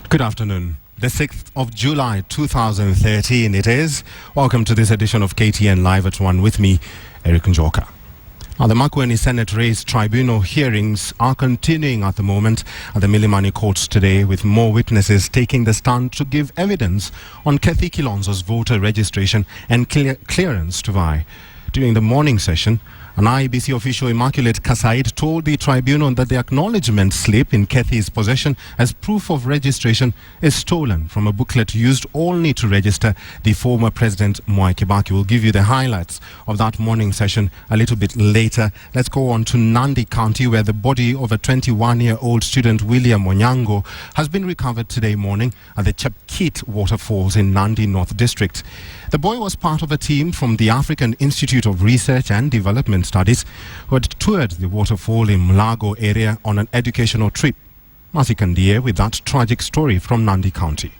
Good afternoon. The 6th of July 2013 it is. Welcome to this edition of KTN Live at 1 with me, Eric Njoka. Now, the MAKUENI Senate Race Tribunal hearings are continuing at the moment at the Milimani courts today, with more witnesses taking the stand to give evidence on Kathy Kilonzo's voter registration and clearance to vie. During the morning session, an IEBC official, Immaculate Kasaid, told the tribunal that the acknowledgement slip in Kathy's possession as proof of registration is stolen from a booklet used only to register the former President Mwai Kibaki. We'll give you the highlights of that morning session a little bit later. Let's go on to Nandi County, where the body of a 21-year-old student, William Onyango, has been recovered today morning at the Chepkit waterfalls in Nandi North District. The boy was part of a team from the African Institute of Research and Development Studies who had toured the waterfall in Mulago area on an educational trip. Masi Kandie with that tragic story from Nandi County.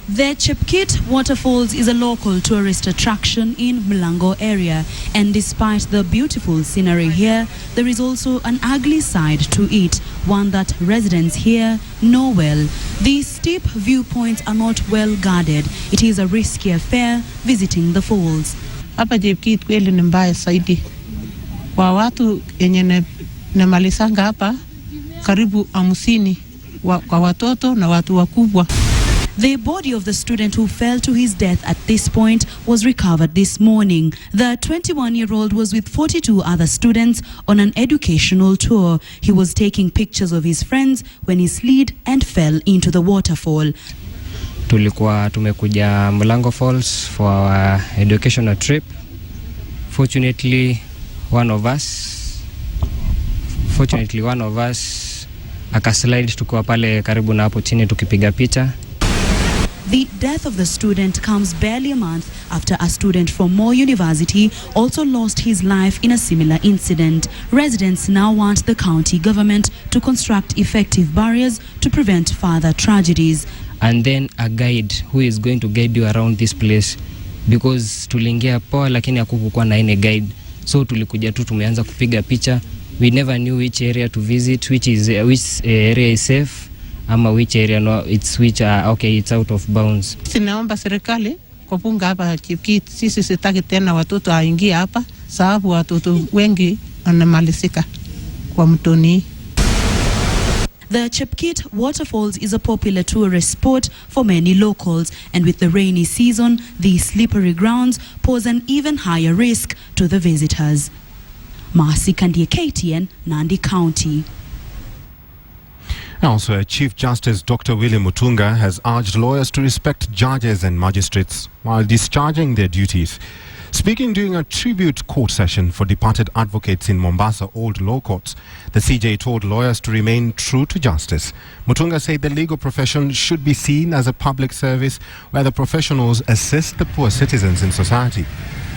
The Chepkit Waterfalls is a local tourist attraction in Mlango area, and despite the beautiful scenery here, there is also an ugly side to it, one that residents here know well. These steep viewpoints are not well guarded. It is a risky affair visiting the falls. Hapa Chepkit kweli ni mbaya zaidi. Kwa watu yenye namalisanga hapa karibu 50 kwa watoto na watu wakubwa. The body of the student who fell to his death at this point was recovered this morning. The 21-year-old was with 42 other students on an educational tour. He was taking pictures of his friends when he slid and fell into the waterfall. Tulikuwa tumekuja Mlango Falls for our educational trip. Fortunately, one of us akaslide, tukiwa pale karibu na hapo chini tukipiga picha. The death of the student comes barely a month after a student from Moore University also lost his life in a similar incident. Residents now want the county government to construct effective barriers to prevent further tragedies. And then a guide who is going to guide you around this place, because tuliingia poa lakini hakukuwa na any guide, so tulikuja tu tumeanza kupiga picha. We never knew which area to visit, which area is safe, ama which area it's out of bounds. Sinaomba serikali kupunga hapa Chepkit. Sisi sitaki tena watoto waingie hapa, sababu watoto wengi wanamalizika kwa mtoni. The Chepkit Waterfalls is a popular tourist spot for many locals, and with the rainy season, these slippery grounds pose an even higher risk to the visitors. Masi Kandie, KTN, Nandi County. Also, Chief Justice Dr. William Mutunga has urged lawyers to respect judges and magistrates while discharging their duties. Speaking during a tribute court session for departed advocates in Mombasa Old Law Courts, the CJ told lawyers to remain true to justice. Mutunga said the legal profession should be seen as a public service where the professionals assist the poor citizens in society.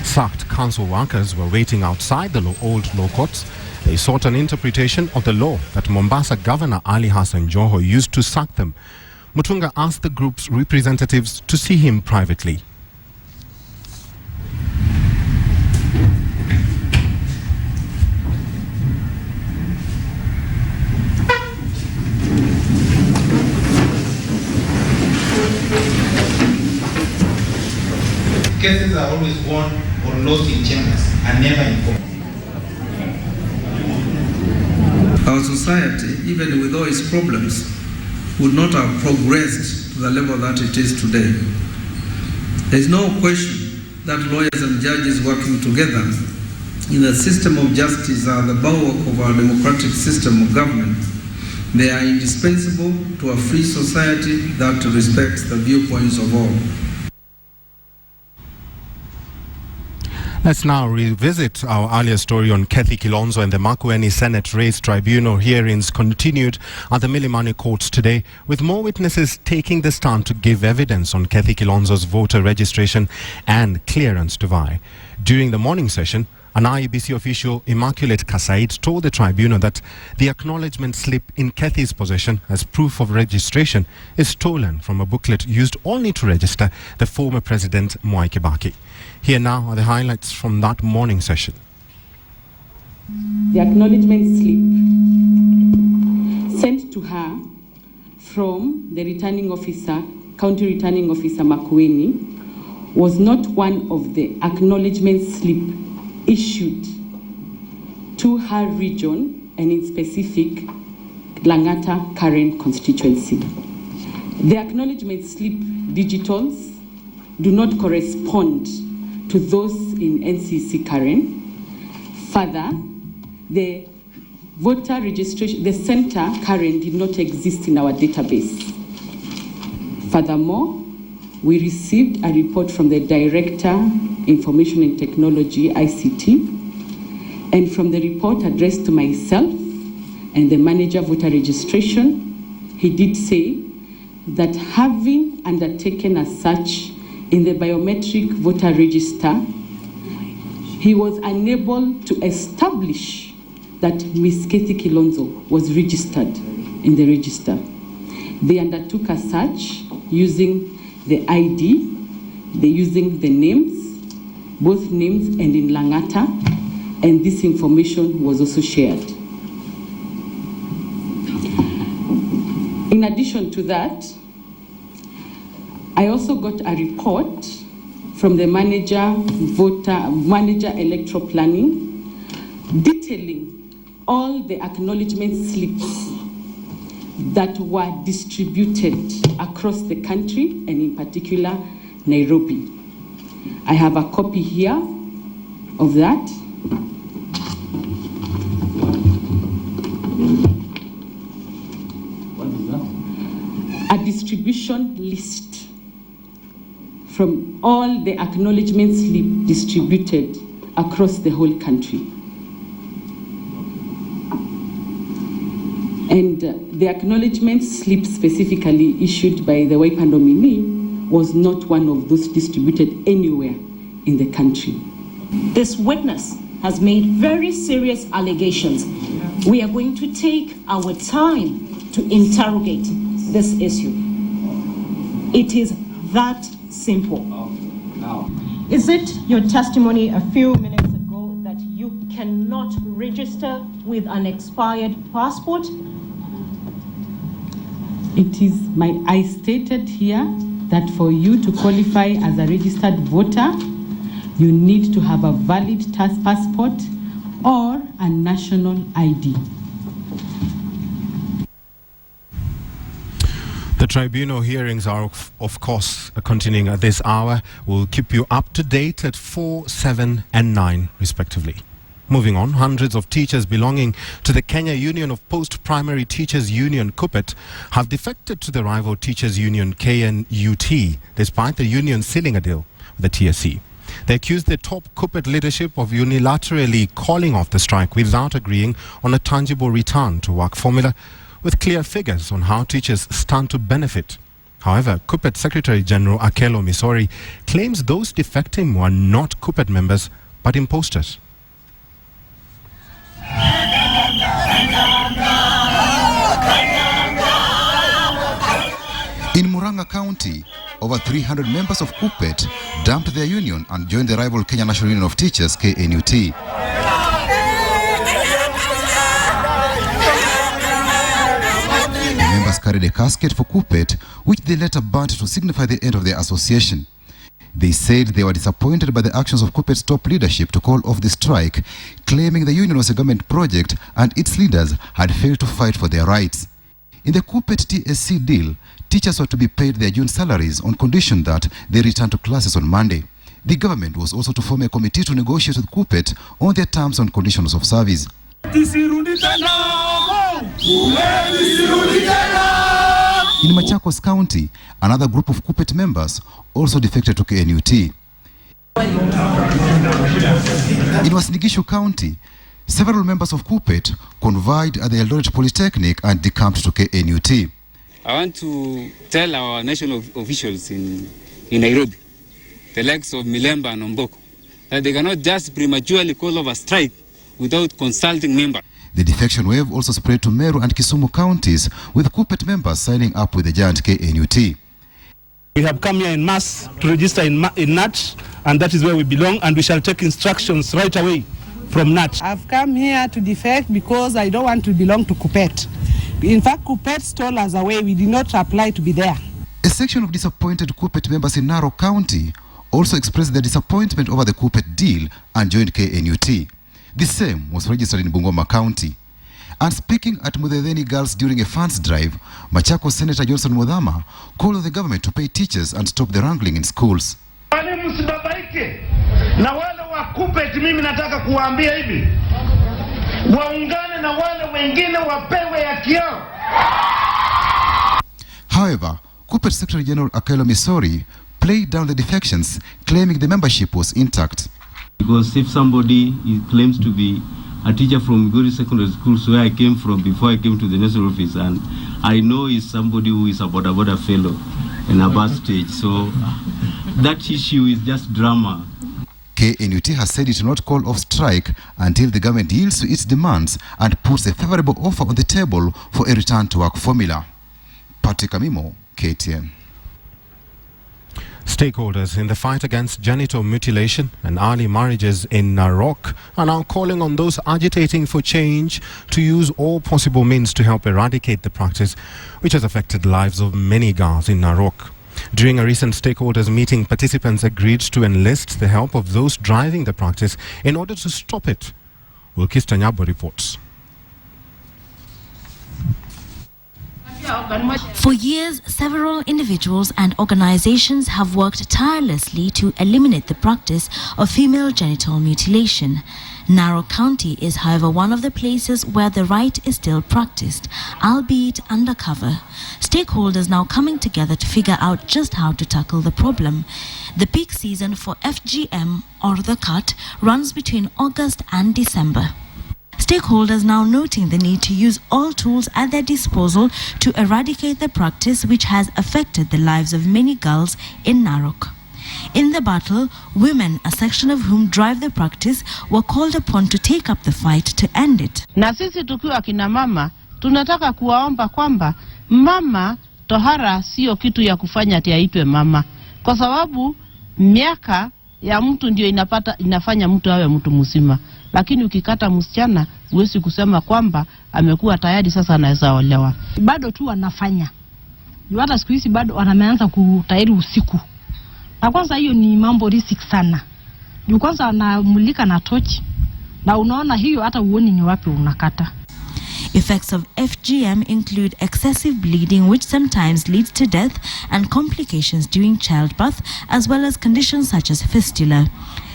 Sacked council workers were waiting outside the Old Law Courts. They sought an interpretation of the law that Mombasa Governor Ali Hassan Joho used to sack them. Mutunga asked the group's representatives to see him privately. Cases are always won or lost in chambers and never in court. Our society, even with all its problems, would not have progressed to the level that it is today. There is no question that lawyers and judges working together in the system of justice are the bulwark of our democratic system of government. They are indispensable to a free society that respects the viewpoints of all. Let's now revisit our earlier story on Kathy Kilonzo and the MAKUENI Senate Race Tribunal hearings continued at the Milimani courts today, with more witnesses taking the stand to give evidence on Kathy Kilonzo's voter registration and clearance to vie. During the morning session, an IEBC official, Immaculate Kasaid, told the tribunal that the acknowledgement slip in Kathy's possession as proof of registration is stolen from a booklet used only to register the former President Mwai Kibaki. Here now are the highlights from that morning session. The acknowledgement slip sent to her from the returning officer, County Returning Officer MAKUENI, was not one of the acknowledgement slip issued to her region and in specific Langata Karen constituency. The acknowledgement slip digitals do not correspond to those in NCC Karen. Further, the voter registration, the center Karen did not exist in our database. Furthermore, we received a report from the Director, Information and Technology, ICT, and from the report addressed to myself and the Manager Voter Registration, he did say that having undertaken as such in the biometric voter register, he was unable to establish that Ms. Kathy Kilonzo was registered in the register. They undertook a search using the ID, they using the names, both names and in Langata, and this information was also shared. In addition to that, I also got a report from the manager electoral planning detailing all the acknowledgement slips that were distributed across the country and in particular Nairobi. I have a copy here of that. What is that? A distribution list from all the acknowledgement slip distributed across the whole country. And the acknowledgement slip specifically issued by the Wiper nominee was not one of those distributed anywhere in the country. This witness has made very serious allegations. We are going to take our time to interrogate this issue. It is that simple. Is it your testimony a few minutes ago that you cannot register with an expired passport? It is I stated here that for you to qualify as a registered voter, you need to have a valid passport or a national ID. The tribunal hearings are, of course, continuing at this hour. We'll keep you up to date at 4, 7 and 9, respectively. Moving on, hundreds of teachers belonging to the Kenya Union of Post-Primary Teachers Union, KUPPET, have defected to the rival teachers union KNUT, despite the union sealing a deal with the TSC. They accused the top KUPPET leadership of unilaterally calling off the strike without agreeing on a tangible return to work formula with clear figures on how teachers stand to benefit. However, KUPPET Secretary General Akelo Misori claims those defecting were not KUPPET members but imposters. In Murang'a County, over 300 members of KUPPET dumped their union and joined the rival Kenya National Union of Teachers, KNUT. The members carried a casket for KUPPET, which they later burnt to signify the end of their association. They said they were disappointed by the actions of KUPPET's top leadership to call off the strike, claiming the union was a government project and its leaders had failed to fight for their rights. In the KUPPET TSC deal, teachers were to be paid their June salaries on condition that they return to classes on Monday. The government was also to form a committee to negotiate with KUPPET on their terms and conditions of service. In Machakos County, another group of KUPPET members also defected to KNUT. In Uasin Gishu County, several members of KUPPET conveyed at the Eldoret Polytechnic and decamped to KNUT. I want to tell our national officials in Nairobi, the likes of Milemba and Omboko, that they cannot just prematurely call off a strike without consulting members. The defection wave also spread to Meru and Kisumu counties, with KUPPET members signing up with the giant KNUT. We have come here in mass to register in NAT, and that is where we belong, and we shall take instructions right away from NAT. I've come here to defect because I don't want to belong to KUPPET. In fact, KUPPET told us away. We did not apply to be there. A section of disappointed KUPPET members in Narok County also expressed their disappointment over the KUPPET deal and joined KNUT. The same was registered in Bungoma County. And speaking at Muthetheni Girls during a funds drive, Machakos Senator Johnson Muthama called on the government to pay teachers and stop the wrangling in schools. Msibabaike na wale wa KUPPET, mimi nataka kuwaambia hivi, waungane na wale wengine wapewe haki yao. However, KUPPET Secretary General Akelo Misori played down the defections, claiming the membership was intact. Because if somebody claims to be a teacher from Guri Secondary Schools, where I came from before I came to the national office, and I know is somebody who is a border fellow in a bus stage, so that issue is just drama. KNUT has said it will not call off strike until the government yields to its demands and puts a favorable offer on the table for a return to work formula. Patrick Amimo, KTN. Stakeholders in the fight against genital mutilation and early marriages in Narok are now calling on those agitating for change to use all possible means to help eradicate the practice, which has affected the lives of many girls in Narok. During a recent stakeholders meeting, participants agreed to enlist the help of those driving the practice in order to stop it. Wilkis Tanyabo reports. For years, several individuals and organizations have worked tirelessly to eliminate the practice of female genital mutilation. Narok County is, however, one of the places where the right is still practiced, albeit undercover. Stakeholders now coming together to figure out just how to tackle the problem. The peak season for FGM, or the cut, runs between August and December. Stakeholders now noting the need to use all tools at their disposal to eradicate the practice which has affected the lives of many girls in Narok. In the battle, women, a section of whom drive the practice, were called upon to take up the fight to end it. Na sisi tukiwa kina mama, tunataka kuwaomba kwamba mama tohara sio kitu ya kufanya ati aitwe mama. Kwa sababu miaka ya mtu ndio inafanya mtu awe mtu mzima. Lakini ukikata msichana, huwezi kusema kwamba amekuwa tayari sasa anaweza olewa. Bado tu wanafanya. Hata siku hizi bado wanaanza kutahiri usiku. Na kwanza hiyo ni mambo risiki sana. Kwanza anamulika na tochi. Na unaona hiyo hata uoni ni wapi unakata. Effects of FGM include excessive bleeding, which sometimes leads to death, and complications during childbirth, as well as conditions such as fistula.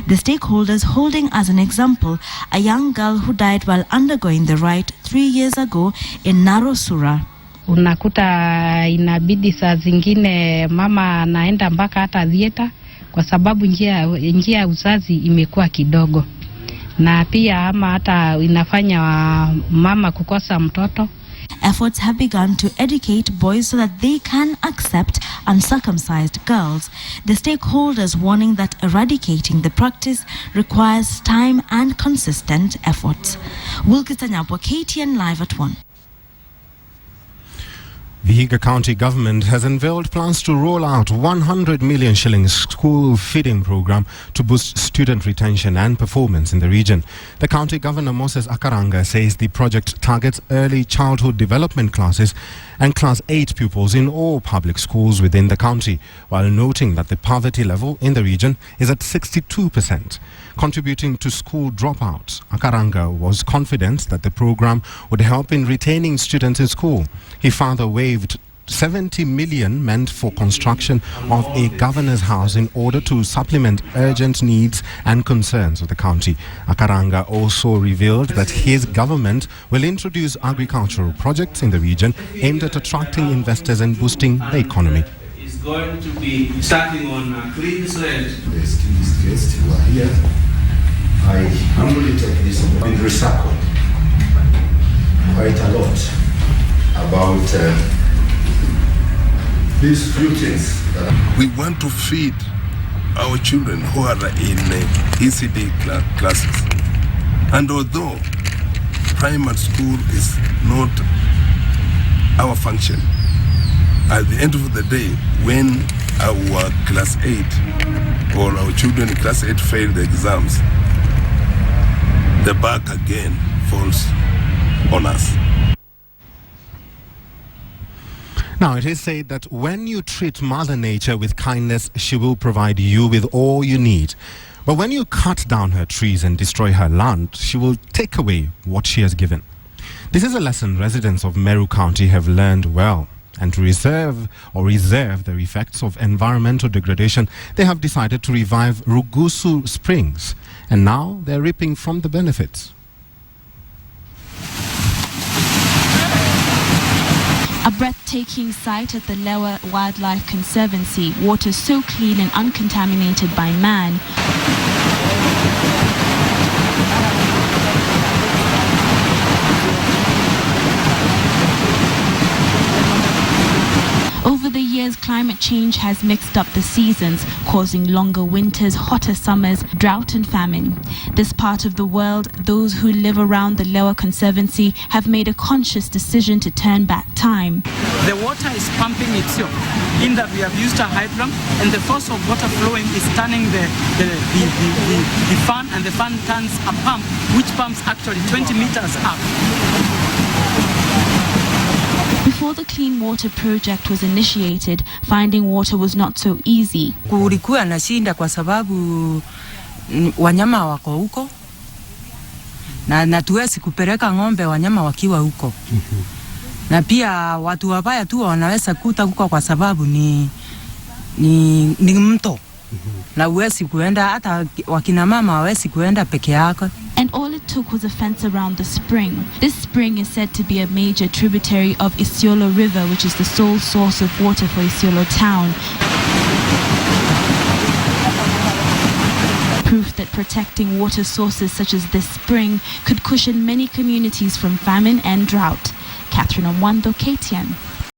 The stakeholders holding as an example a young girl who died while undergoing the rite 3 years ago in Narosura. Unakuta inabidi saa zingine mama anaenda mpaka hata theater kwa sababu njia ya uzazi imekuwa kidogo. Na pia ama hata inafanya mama kukosa mtoto. Efforts have begun to educate boys so that they can accept uncircumcised girls. The stakeholders warning that eradicating the practice requires time and consistent efforts. Wilkis Tanyabo, KTN Live at 1. VIHIGA County Government has unveiled plans to roll out 100 million shillings school feeding program to boost student retention and performance in the region. The County Governor Moses Akaranga says the project targets early childhood development classes and Class 8 pupils in all public schools within the county, while noting that the poverty level in the region is at 62%. Contributing to school dropouts, Akaranga was confident that the program would help in retaining students in school. He further waived 70 million meant for construction of a governor's house in order to supplement urgent needs and concerns of the county. Akaranga also revealed that his government will introduce agricultural projects in the region aimed at attracting investors and boosting the economy. Is going to be starting on a clean slate. The distinguished guests who are here, I humbly take this opportunity to recycle quite a lot about these few things. We want to feed our children who are in ECD classes. And although primary school is not our function, at the end of the day, when our class 8 or our children in class 8 fail the exams, the burden again falls on us. Now, it is said that when you treat Mother Nature with kindness, she will provide you with all you need. But when you cut down her trees and destroy her land, she will take away what she has given. This is a lesson residents of Meru County have learned well. And to reserve the effects of environmental degradation, they have decided to revive Rugusu Springs. And now they're reaping from the benefits. A breathtaking sight at the Lewa Wildlife Conservancy, water so clean and uncontaminated by man. Over the years, climate change has mixed up the seasons, causing longer winters, hotter summers, drought and famine. This part of the world, those who live around the Lewa Conservancy have made a conscious decision to turn back time. The water is pumping itself, in that we have used a hydrant, and the force of water flowing is turning the fan, and the fan turns a pump, which pumps actually 20 meters up. Before the Clean Water Project was initiated, finding water was not so easy. Kulikuwa na shinda kwa sababu wanyama wako huko na tuwezi kupeleka ng'ombe wanyama wakiwa huko. Na pia watu wabaya tu wanaweza kuta huko kwa sababu ni mto. Na uwezi kuenda hata wakina mama hawezi kuenda peke yake. And all it took was a fence around the spring. This spring is said to be a major tributary of Isiolo River, which is the sole source of water for Isiolo town. Proof that protecting water sources such as this spring could cushion many communities from famine and drought. Catherine Omwando, KTN.